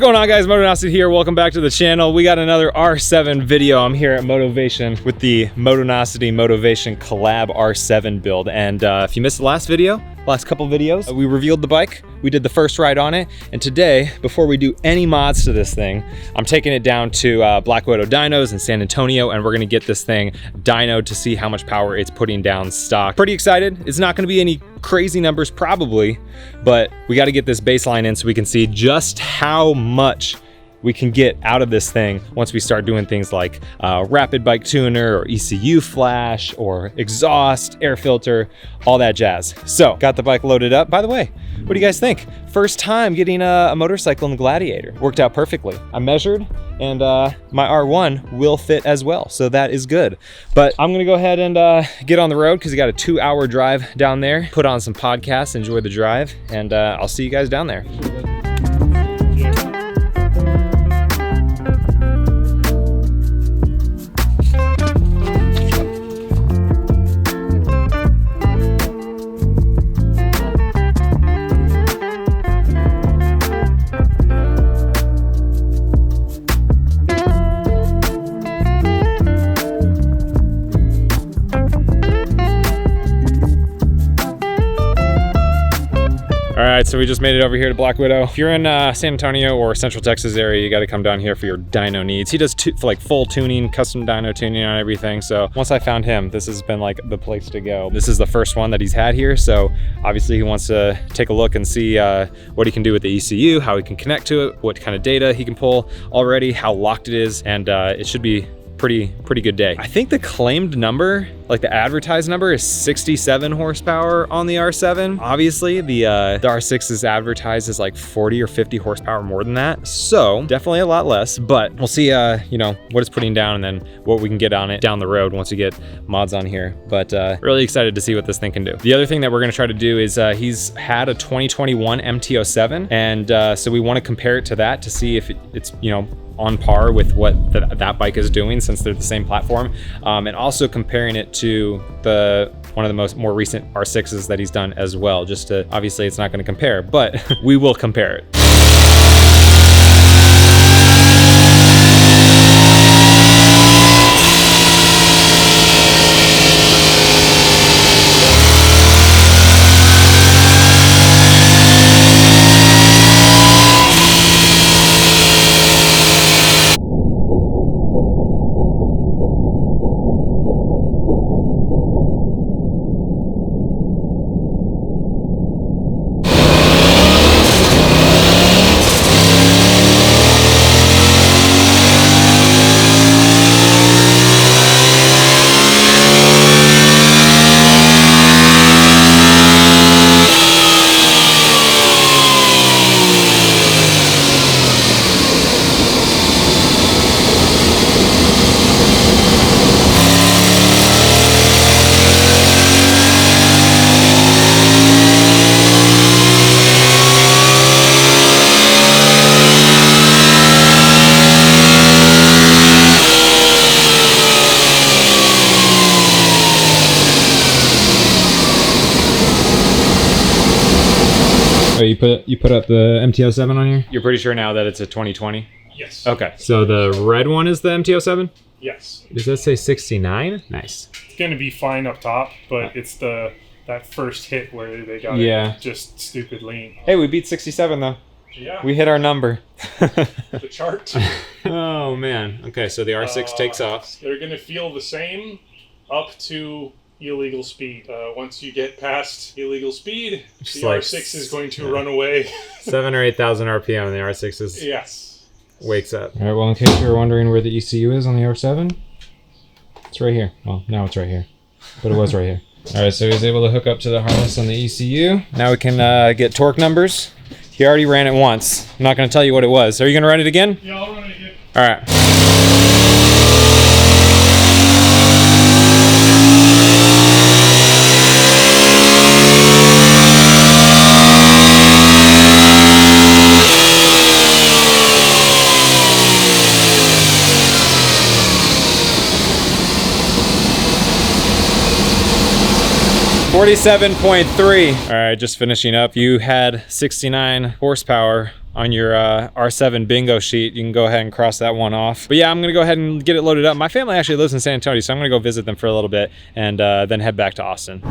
going on, guys? Motonosity here. Welcome back to the channel. We got another R7 video. I'm here at Motivation with the Motonosity Motivation Collab R7 build. And if you missed the last video, last couple videos, we revealed the bike. We did the first ride on it. And today, before we do any mods to this thing, I'm taking it down to Black Widow Dynos in San Antonio, and we're gonna get this thing dynoed to see how much power it's putting down stock. Pretty excited. It's not gonna be any crazy numbers probably, but we gotta get this baseline in so we can see just how much we can get out of this thing once we start doing things like rapid bike tuner or ECU flash or exhaust, air filter, all that jazz. So got the bike loaded up. By the way, what do you guys think? First time getting a motorcycle in the Gladiator. Worked out perfectly. I measured and my R1 will fit as well, so that is good. But I'm gonna go ahead and get on the road because you got a 2-hour drive down there. Put on some podcasts, enjoy the drive, and I'll see you guys down there. All right, so we just made it over here to Black Widow. If you're in San Antonio or Central Texas area, you got to come down here for your dyno needs. He does like full tuning, custom dyno tuning on everything. So once I found him, this has been like the place to go. This is the first one that he's had here. So obviously he wants to take a look and see what he can do with the ECU, how he can connect to it, what kind of data he can pull already, how locked it is, and it should be pretty good day. I think the claimed number, like the advertised number, is 67 horsepower on the R7. Obviously the R6 is advertised as like 40 or 50 horsepower more than that, so definitely a lot less, but we'll see you know, what it's putting down and then what we can get on it down the road once we get mods on here. But really excited to see what this thing can do. The other thing that we're going to try to do is he's had a 2021 MT-07, and so we want to compare it to that to see if it's, you know, on par with what that bike is doing, since they're the same platform, and also comparing it to one of the more recent R6s that he's done as well, just to, obviously it's not going to compare, but we will compare it. Oh, you put up the MT-07 on here? You're pretty sure now that it's a 2020? Yes. Okay, so the red one is the MT-07? Yes. Does that say 69? Nice. It's gonna be fine up top, but it's that first hit where they got it just stupid lean. Hey, we beat 67 though. Yeah. We hit our number. The chart. Oh man. Okay, so the R6 takes off. They're gonna feel the same up to illegal speed. Once you get past illegal speed, the like R6 is going to run away. 7,000 or 8,000 RPM and the R6 is wakes up. All right, well, in case you were wondering where the ECU is on the R7, it's right here. Well, now it's right here, but it was right here. All right, so he was able to hook up to the harness on the ECU. Now we can get torque numbers. He already ran it once. I'm not going to tell you what it was. Are you going to run it again? Yeah, I'll run it again. All right. 47.3. All right, just finishing up. You had 69 horsepower on your R7 bingo sheet, you can go ahead and cross that one off. But yeah, I'm gonna go ahead and get it loaded up. My family actually lives in San Antonio, so I'm gonna go visit them for a little bit and then head back to Austin.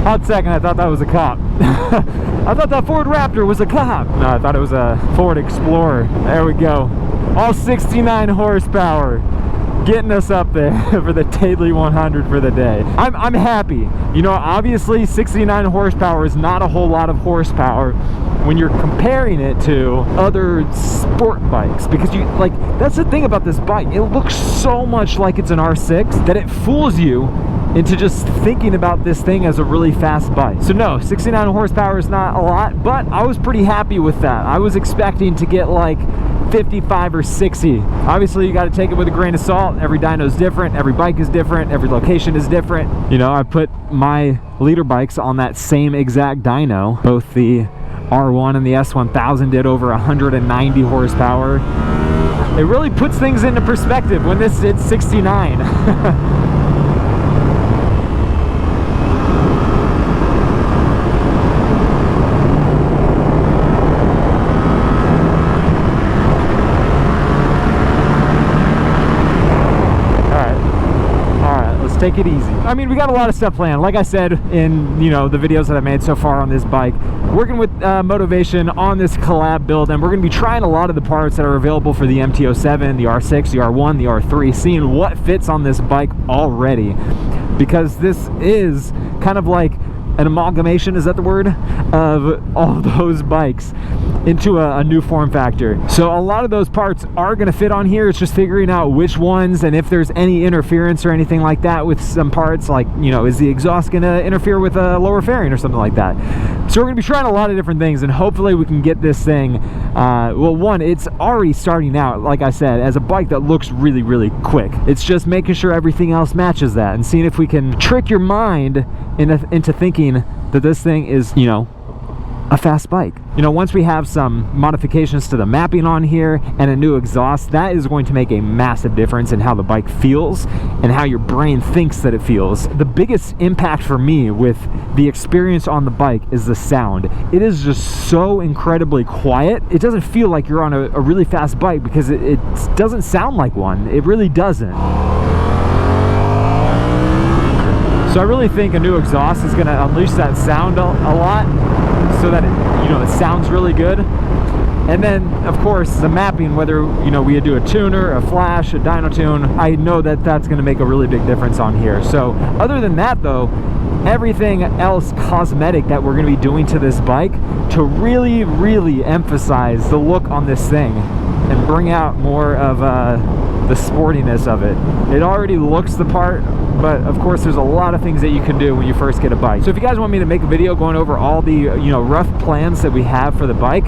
Hot second, I thought that was a cop. I thought that Ford Raptor was a cop. No, I thought it was a Ford Explorer. There we go. All 69 horsepower. Getting us up there for the daily 100 for the day. I'm happy. You know, obviously 69 horsepower is not a whole lot of horsepower when you're comparing it to other sport bikes, because you like, that's the thing about this bike, it looks so much like it's an R6 that it fools you into just thinking about this thing as a really fast bike. So no, 69 horsepower is not a lot, but I was pretty happy with that. I was expecting to get like 55 or 60. Obviously you got to take it with a grain of salt. Every dyno is different, every bike is different, every location is different. You know, I put my leader bikes on that same exact dyno. Both the R1 and the S1000 did over 190 horsepower. It really puts things into perspective when this hits 69. Take it easy. I mean, we got a lot of stuff planned. Like I said in, you know, the videos that I made so far on this bike, working with Motivation on this collab build, and we're going to be trying a lot of the parts that are available for the MT-07, the R6, the R1, the R3, seeing what fits on this bike already, because this is kind of like an amalgamation, is that the word, of all those bikes into a new form factor. So a lot of those parts are going to fit on here. It's just figuring out which ones, and if there's any interference or anything like that with some parts, like, you know, is the exhaust going to interfere with a lower fairing or something like that. So we're going to be trying a lot of different things, and hopefully we can get this thing, well, one, it's already starting out, like I said, as a bike that looks really, really quick. It's just making sure everything else matches that, and seeing if we can trick your mind into thinking that this thing is, you know, a fast bike. You know, once we have some modifications to the mapping on here and a new exhaust, that is going to make a massive difference in how the bike feels and how your brain thinks that it feels. The biggest impact for me with the experience on the bike is the sound. It is just so incredibly quiet. It doesn't feel like you're on a really fast bike, because it doesn't sound like one. It really doesn't. So I really think a new exhaust is going to unleash that sound a lot, so that it, you know, it sounds really good. And then, of course, the mapping, whether, you know, we do a tuner, a flash, a dyno tune, I know that that's going to make a really big difference on here. So other than that, though, everything else cosmetic that we're going to be doing to this bike to really, really emphasize the look on this thing and bring out more of the sportiness of it. It already looks the part, but of course there's a lot of things that you can do when you first get a bike. So if you guys want me to make a video going over all the, you know, rough plans that we have for the bike,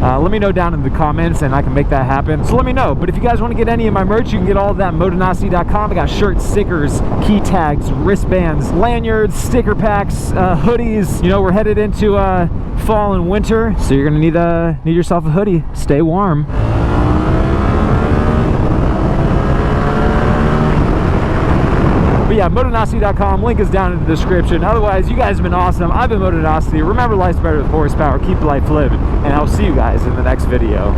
let me know down in the comments and I can make that happen. So let me know. But if you guys want to get any of my merch, you can get all of that at Motonosity.com. I got shirts, stickers, key tags, wristbands, lanyards, sticker packs, hoodies. You know, we're headed into fall and winter, so you're gonna need yourself a hoodie. Stay warm. But yeah, Motonosity.com, link is down in the description. Otherwise, you guys have been awesome. I've been Motonosity. Remember, life's better with horsepower. Keep life lived, and I'll see you guys in the next video.